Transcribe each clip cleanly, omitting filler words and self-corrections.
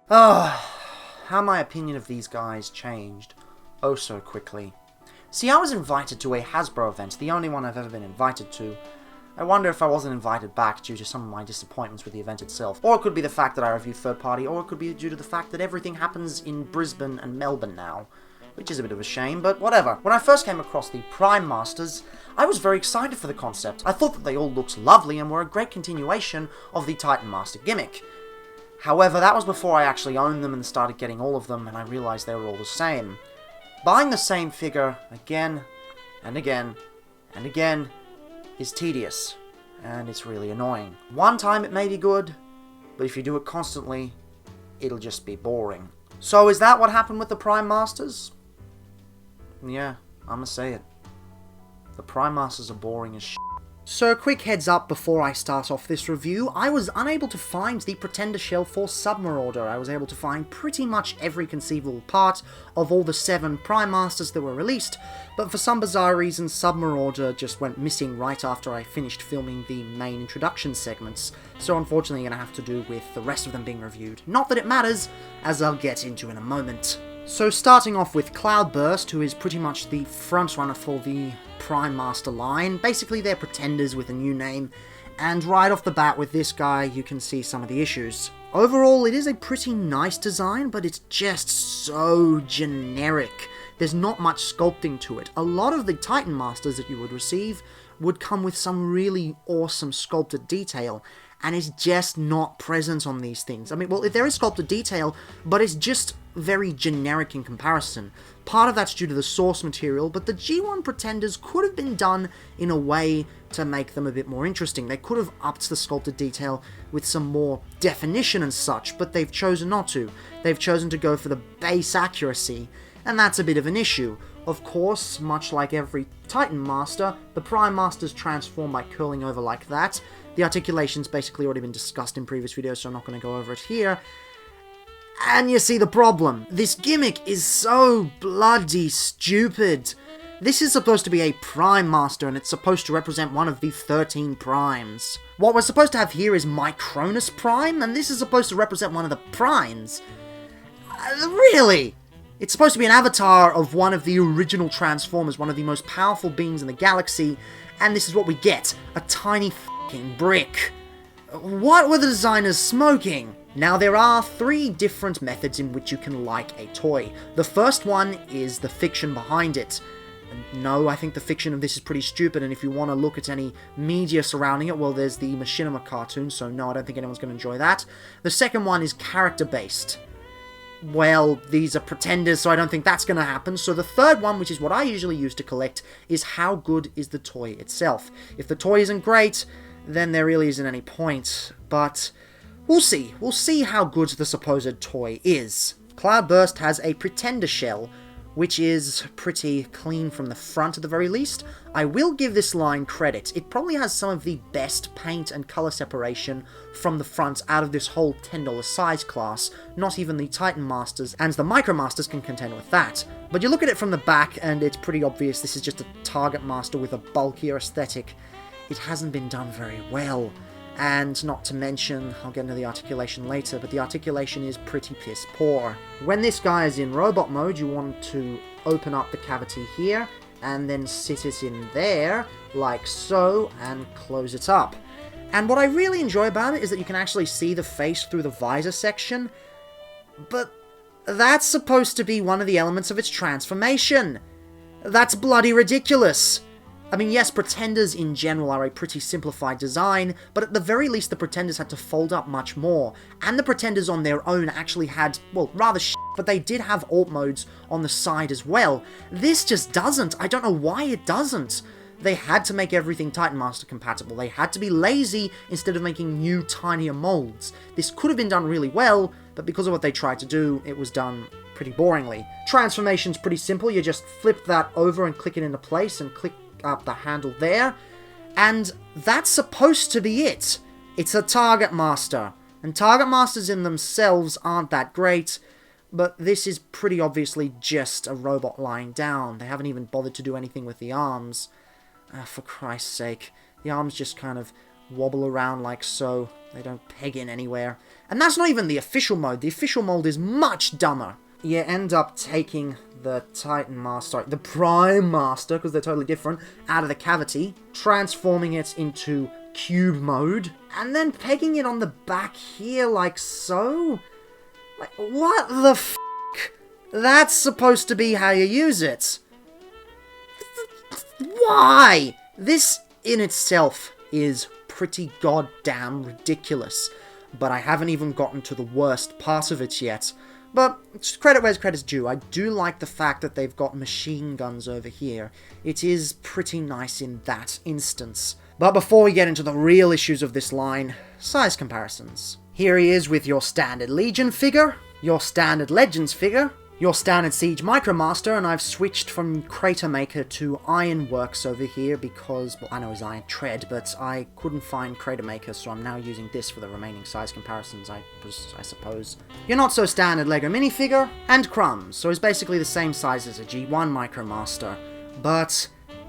How my opinion of these guys changed oh so quickly. See, I was invited to a Hasbro event, the only one I've ever been invited to. I wonder if I wasn't invited back due to some of my disappointments with the event itself. Or it could be the fact that I reviewed third party, or it could be due to the fact that everything happens in Brisbane and Melbourne now. Which is a bit of a shame, but whatever. When I first came across the Prime Masters, I was very excited for the concept. I thought that they all looked lovely and were a great continuation of the Titan Master gimmick. However, that was before I actually owned them and started getting all of them, and I realized they were all the same. Buying the same figure again and again and again is tedious, and it's really annoying. One time it may be good, but if you do it constantly, it'll just be boring. So is that what happened with the Prime Masters? Yeah, I'ma say it. The Prime Masters are boring as shit. So a quick heads up before I start off this review, I was unable to find the Pretender shell for Submarauder. I was able to find pretty much every conceivable part of all the 7 Prime Masters that were released, but for some bizarre reason Submarauder just went missing right after I finished filming the main introduction segments, so unfortunately I'm going to have to do with the rest of them being reviewed. Not that it matters, as I'll get into in a moment. So starting off with Cloudburst, who is pretty much the frontrunner for the Prime Master line. Basically they're Pretenders with a new name, and right off the bat with this guy you can see some of the issues. Overall it is a pretty nice design, but it's just so generic. There's not much sculpting to it. A lot of the Titan Masters that you would receive would come with some really awesome sculpted detail, and it's just not present on these things. I mean, well, there is sculpted detail, but it's just very generic in comparison. Part of that's due to the source material, but the G1 Pretenders could have been done in a way to make them a bit more interesting. They could have upped the sculpted detail with some more definition and such, but they've chosen not to. They've chosen to go for the base accuracy, and that's a bit of an issue. Of course, much like every Titan Master, the Prime Masters transform by curling over like that. The articulation's basically already been discussed in previous videos, so I'm not going to go over it here. And you see the problem. This gimmick is so bloody stupid. This is supposed to be a Prime Master, and it's supposed to represent one of the 13 Primes. What we're supposed to have here is Micronus Prime, and this is supposed to represent one of the Primes. Really? It's supposed to be an avatar of one of the original Transformers, one of the most powerful beings in the galaxy, and this is what we get. A tiny f***ing brick. What were the designers smoking? Now, there are 3 different methods in which you can like a toy. The first one is the fiction behind it. No, I think the fiction of this is pretty stupid, and if you want to look at any media surrounding it, well, there's the Machinima cartoon, so no, I don't think anyone's going to enjoy that. The second one is character-based. Well, these are Pretenders, so I don't think that's going to happen. So the third one, which is what I usually use to collect, is how good is the toy itself. If the toy isn't great, then there really isn't any point, but we'll see. We'll see how good the supposed toy is. Cloudburst has a Pretender shell, which is pretty clean from the front at the very least. I will give this line credit. It probably has some of the best paint and color separation from the front out of this whole $10 size class. Not even the Titan Masters and the Micro Masters can contend with that. But you look at it from the back and it's pretty obvious this is just a Target Master with a bulkier aesthetic. It hasn't been done very well. And not to mention, I'll get into the articulation later, but the articulation is pretty piss poor. When this guy is in robot mode, you want to open up the cavity here, and then sit it in there, like so, and close it up. And what I really enjoy about it is that you can actually see the face through the visor section, but that's supposed to be one of the elements of its transformation. That's bloody ridiculous. I mean, yes, Pretenders in general are a pretty simplified design, but at the very least the Pretenders had to fold up much more. And the Pretenders on their own actually had, well, rather but they did have alt modes on the side as well. This just doesn't. I don't know why it doesn't. They had to make everything Titan Master compatible. They had to be lazy instead of making new, tinier molds. This could have been done really well, but because of what they tried to do, it was done pretty boringly. Transformation's pretty simple. You just flip that over and click it into place and click up the handle there, and that's supposed to be it. It's a Target Master, and Target Masters in themselves aren't that great, but this is pretty obviously just a robot lying down. They haven't even bothered to do anything with the arms. For Christ's sake, the arms just kind of wobble around like so. They don't peg in anywhere. And that's not even the official mode. The official mode is much dumber. You end up taking the Titan Master, the Prime Master, because they're totally different, out of the cavity, transforming it into cube mode, and then pegging it on the back here like so? Like, what the f***? That's supposed to be how you use it. Why? This in itself is pretty goddamn ridiculous, but I haven't even gotten to the worst part of it yet. But credit where's credit's due. I do like the fact that they've got machine guns over here. It is pretty nice in that instance. But before we get into the real issues of this line, size comparisons. Here he is with your standard Legion figure, your standard Legends figure, your standard Siege Micromaster, and I've switched from Crater Maker to Ironworks over here because, well, I know it's Iron Tread, but I couldn't find Crater Maker, so I'm now using this for the remaining size comparisons, I suppose. Your not-so-standard LEGO minifigure, and Crumbs, so it's basically the same size as a G1 Micromaster. But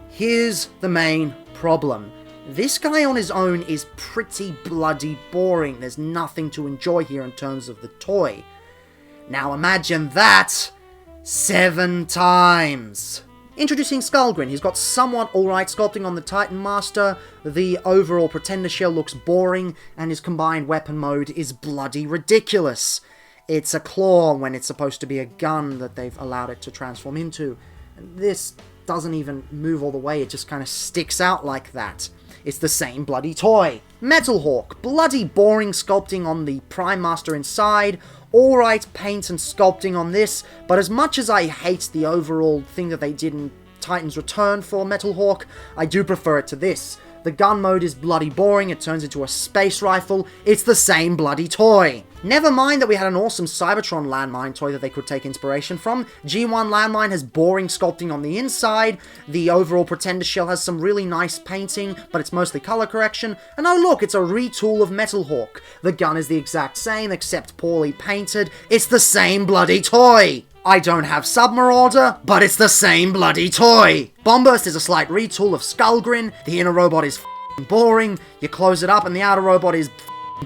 here's the main problem. This guy on his own is pretty bloody boring. There's nothing to enjoy here in terms of the toy. Now imagine that 7 times. Introducing Skullgrin. He's got somewhat alright sculpting on the Titan Master. The overall Pretender shell looks boring, and his combined weapon mode is bloody ridiculous. It's a claw when it's supposed to be a gun that they've allowed it to transform into. And this doesn't even move all the way, it just kind of sticks out like that. It's the same bloody toy. Metal Hawk. Bloody boring sculpting on the Prime Master inside. Alright paint and sculpting on this, but as much as I hate the overall thing that they did in Titan's Return for Metal Hawk, I do prefer it to this. The gun mode is bloody boring, it turns into a space rifle, it's the same bloody toy. Never mind that we had an awesome Cybertron landmine toy that they could take inspiration from. G1 landmine has boring sculpting on the inside, the overall Pretender shell has some really nice painting, but it's mostly color correction, and oh look, it's a retool of Metal Hawk. The gun is the exact same, except poorly painted, it's the same bloody toy! I don't have Submarauder, but it's the same bloody toy! Bombburst is a slight retool of Skullgrin, the inner robot is f***ing boring, you close it up and the outer robot is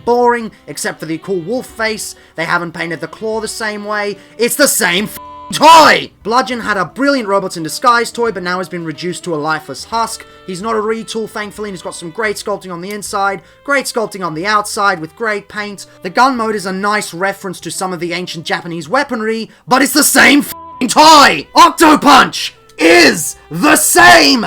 boring, except for the cool wolf face, they haven't painted the claw the same way, it's the same toy! Bludgeon had a brilliant Robots in Disguise toy, but now has been reduced to a lifeless husk. He's not a retool, thankfully, and he's got some great sculpting on the inside, great sculpting on the outside with great paint. The gun mode is a nice reference to some of the ancient Japanese weaponry, but it's the same toy! Octopunch is the same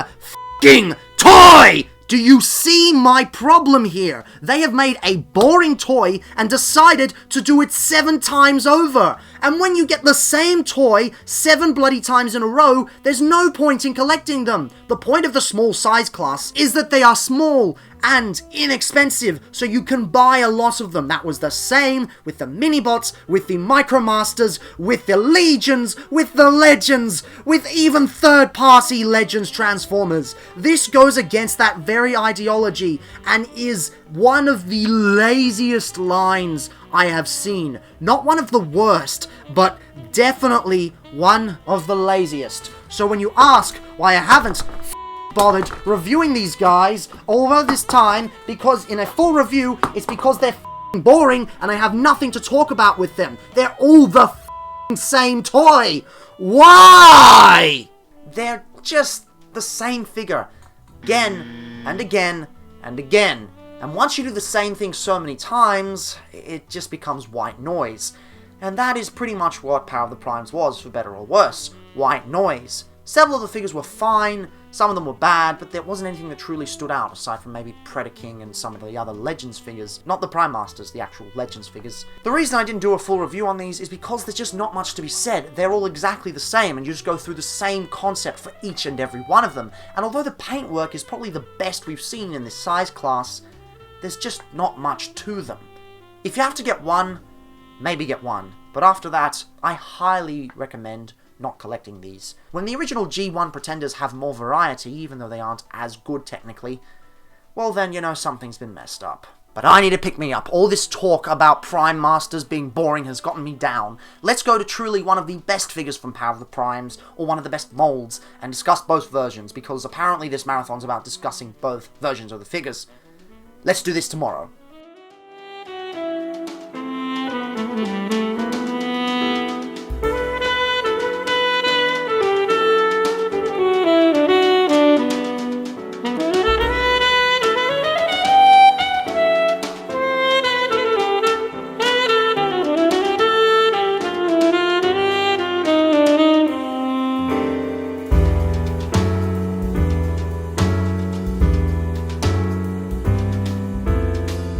toy! Do you see my problem here? They have made a boring toy and decided to do it 7 times over. And when you get the same toy 7 bloody times in a row, there's no point in collecting them. The point of the small size class is that they are small and inexpensive, so you can buy a lot of them. That was the same with the Minibots, with the Micromasters, with the Legions, with the Legends, with even third-party Legends Transformers. This goes against that very ideology and is one of the laziest lines I have seen. Not one of the worst, but definitely one of the laziest. So when you ask why I haven't bothered reviewing these guys over this time, because in a full review, it's because they're boring and I have nothing to talk about with them. They're all the same toy. Why? They're just the same figure. Again, and again, and again. And once you do the same thing so many times, it just becomes white noise. And that is pretty much what Power of the Primes was, for better or worse. White noise. Several of the figures were fine, some of them were bad, but there wasn't anything that truly stood out, aside from maybe Predaking and some of the other Legends figures. Not the Prime Masters, the actual Legends figures. The reason I didn't do a full review on these is because there's just not much to be said. They're all exactly the same, and you just go through the same concept for each and every one of them. And although the paintwork is probably the best we've seen in this size class, there's just not much to them. If you have to get one, maybe get one. But after that, I highly recommend not collecting these. When the original G1 Pretenders have more variety, even though they aren't as good technically, well then, you know, something's been messed up. But I need to pick me up. All this talk about Prime Masters being boring has gotten me down. Let's go to truly one of the best figures from Power of the Primes, or one of the best molds, and discuss both versions, because apparently this marathon's about discussing both versions of the figures. Let's do this tomorrow.